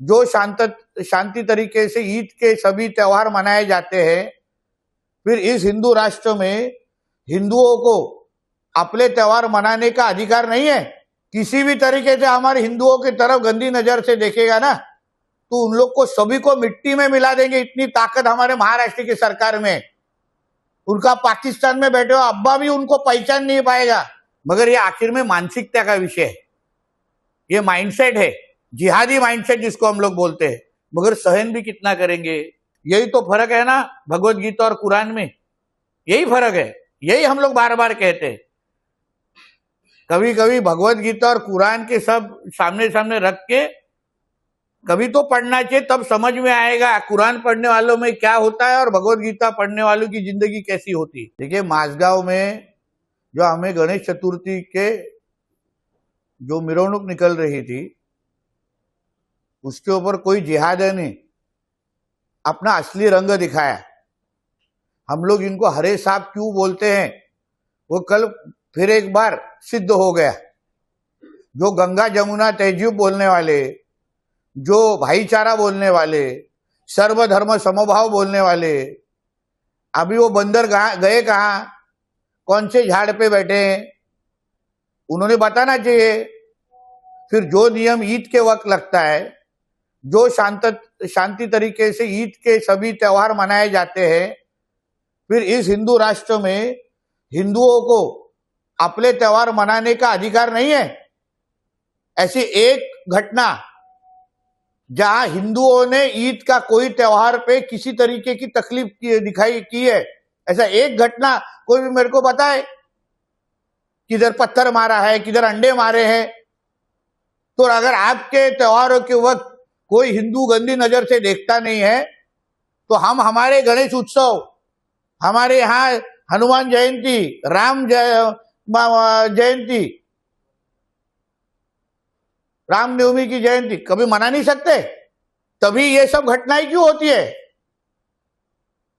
जो शांति तरीके से ईद के सभी त्योहार मनाए जाते हैं, फिर इस हिंदू राष्ट्र में हिंदुओं को अपने त्योहार मनाने का अधिकार नहीं है। किसी भी तरीके से हमारे हिंदुओं की तरफ गंदी नजर से देखेगा ना, तो उन लोग को सभी को मिट्टी में मिला देंगे। इतनी ताकत हमारे महाराष्ट्र की सरकार में। उनका पाकिस्तान में बैठे हुए अब्बा भी उनको पहचान नहीं पाएगा। मगर ये आखिर में मानसिकता का विषय है, ये माइंडसेट है, जिहादी माइंडसेट जिसको हम लोग बोलते हैं। मगर सहन भी कितना करेंगे? यही तो फर्क है ना भगवत गीता और कुरान में, यही फर्क है। यही हम लोग बार बार कहते हैं। कभी कभी भगवत गीता और कुरान के सब सामने सामने रख के कभी तो पढ़ना चाहिए, तब समझ में आएगा कुरान पढ़ने वालों में क्या होता है और भगवत गीता पढ़ने वालों की जिंदगी कैसी होती है। देखिए, माझगांव में जो हमें गणेश चतुर्थी के जो मिरवणूक निकल रही थी, उसके ऊपर कोई जिहादी ने अपना असली रंग दिखाया। हम लोग इनको हरे सांप क्यों बोलते हैं, वो कल फिर एक बार सिद्ध हो गया। जो गंगा जमुना तहजीब बोलने वाले, जो भाईचारा बोलने वाले, सर्वधर्म समभाव बोलने वाले, अभी वो बंदर गए कहाँ, कौन से झाड़ पे बैठे हैं, उन्होंने बताना चाहिए। फिर जो नियम ईद के वक्त लगता है, जो शांति तरीके से ईद के सभी त्योहार मनाए जाते हैं, फिर इस हिंदू राष्ट्र में हिंदुओं को अपने त्योहार मनाने का अधिकार नहीं है। ऐसी एक घटना जहां हिंदुओं ने ईद का कोई त्योहार पे किसी तरीके की तकलीफ दिखाई की है, ऐसा एक घटना कोई भी मेरे को बताए। किधर पत्थर मारा है, किधर अंडे मारे हैं। तो अगर आपके त्योहारों के वक्त कोई हिंदू गंदी नजर से देखता नहीं है, तो हम हमारे गणेश उत्सव, हमारे यहाँ हनुमान जयंती, राम जयंती, रामनवमी की जयंती कभी मना नहीं सकते? तभी ये सब घटनाएं क्यों होती है?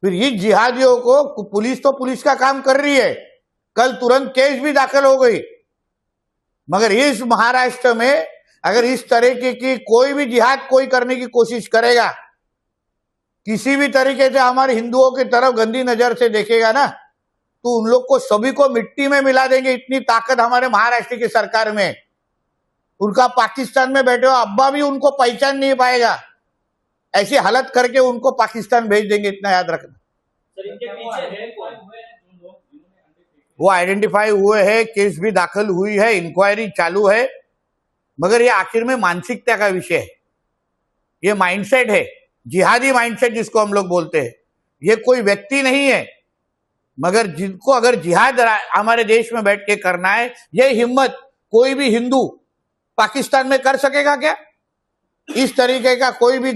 फिर इस जिहादियों को पुलिस तो पुलिस का काम कर रही है, कल तुरंत केस भी दाखिल हो गई। मगर इस महाराष्ट्र में अगर इस तरीके की कोई भी जिहाद कोई करने की कोशिश करेगा, किसी भी तरीके से हमारे हिंदुओं की तरफ गंदी नजर से देखेगा ना, तो उन लोग को सभी को मिट्टी में मिला देंगे। इतनी ताकत हमारे महाराष्ट्र की सरकार में। उनका पाकिस्तान में बैठे हुए अब्बा भी उनको पहचान नहीं पाएगा। ऐसी हालत करके उनको पाकिस्तान भेज देंगे, इतना याद रखना। वो आइडेंटिफाई हुए हैं, केस भी दाखिल हुई है, इंक्वायरी चालू है। मगर ये आखिर में मानसिकता का विषय है, ये माइंडसेट है, जिहादी माइंडसेट जिसको हम लोग बोलते हैं। ये कोई व्यक्ति नहीं है, मगर जिनको अगर जिहाद हमारे देश में बैठ के करना है, ये हिम्मत कोई भी हिंदू पाकिस्तान में कर सकेगा क्या? इस तरीके का कोई भी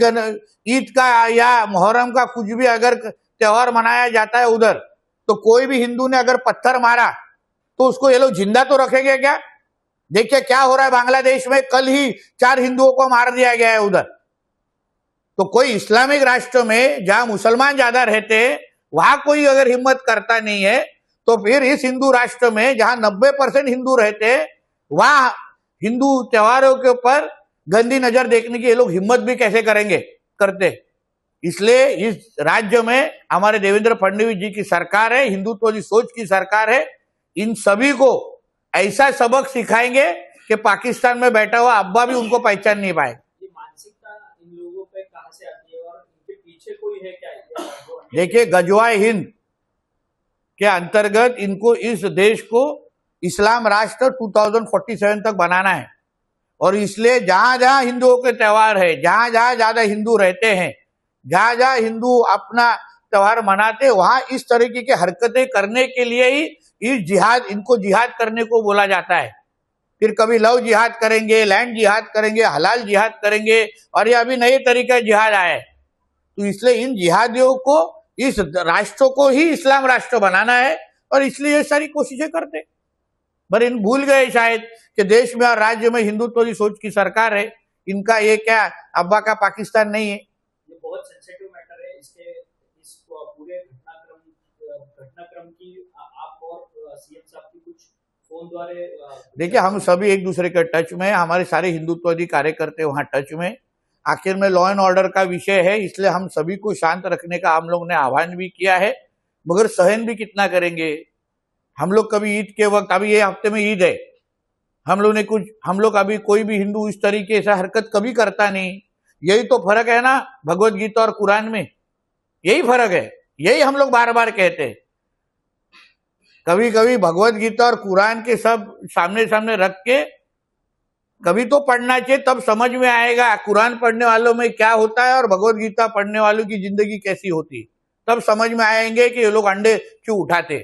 ईद का या मुहर्रम का कुछ भी अगर त्योहार मनाया जाता है उधर, तो कोई भी हिंदू ने अगर पत्थर मारा तो उसको ये लोग जिंदा तो रखेंगे क्या? देखिए क्या हो रहा है बांग्लादेश में, कल ही 4 हिंदुओं को मार दिया गया है उधर। तो कोई इस्लामिक राष्ट्र में जहां मुसलमान ज्यादा रहते हैं, वहां कोई अगर हिम्मत करता नहीं है, तो फिर इस हिंदू राष्ट्र में जहां 90% हिंदू रहते हैं, वहां हिंदू त्योहारों के ऊपर गंदी नजर देखने की ये लोग हिम्मत भी कैसे करेंगे? करते। इसलिए इस राज्य में हमारे देवेंद्र फडणवीस जी की सरकार है, हिंदुत्व की सोच की सरकार है। इन सभी को ऐसा सबक सिखाएंगे कि पाकिस्तान में बैठा हुआ अब्बा भी उनको पहचान नहीं पाए। ये मानसिकता इन लोगों पे कहां से आती है और इनके पीछे कोई है क्या? देखिए, गजवाए हिंद के अंतर्गत इनको इस देश को इस्लाम राष्ट्र 2047 तक बनाना है। और इसलिए जहां जहां हिंदुओं के त्योहार है, जहां जहां ज्यादा हिंदू रहते हैं, जहां जहां हिंदू अपना त्योहार मनाते, वहां इस तरीके की हरकतें करने के लिए ही इनको जिहाद करने को बोला जाता है। फिर कभी लव जिहाद करेंगे, लैंड जिहाद करेंगे, हलाल जिहाद करेंगे, और ये अभी नए तरीके जिहाद आए। तो इसलिए इन जिहादियों को, इस राष्ट्र को ही इस्लाम राष्ट्र बनाना है, और इसलिए ये सारी कोशिशें करते। पर इन भूल गए शायद कि देश में और राज्य में हिंदुत्व की सोच की सरकार है। इनका ये क्या अब्बा का पाकिस्तान नहीं है। ये बहुत सेंसिटिव मैटर है। इस पूरे घटनाक्रम की आप और सीएम साहब की कुछ फोन द्वारा देखिए, हम सभी एक दूसरे के टच में, हमारे सारे हिंदुत्ववादी कार्यकर्ता वहां टच में। आखिर में लॉ एंड ऑर्डर का विषय है, इसलिए हम सभी को शांत रखने का हम लोग ने आह्वान भी किया है, मगर सहन भी कितना करेंगे। हम लोग कभी ईद के वक्त, अभी ये हफ्ते में ईद है, हम लोग अभी कोई भी हिंदू इस तरीके से हरकत कभी करता नहीं। यही तो फर्क है ना भगवत गीता और कुरान में, यही फर्क है, यही हम लोग बार बार कहते हैं। कभी कभी भगवत गीता और कुरान के सब सामने सामने रख के कभी तो पढ़ना चाहिए, तब समझ में आएगा कुरान पढ़ने वालों में क्या होता है और भगवत गीता पढ़ने वालों की जिंदगी कैसी होती, तब समझ में आएंगे कि ये लोग अंडे क्यों उठाते।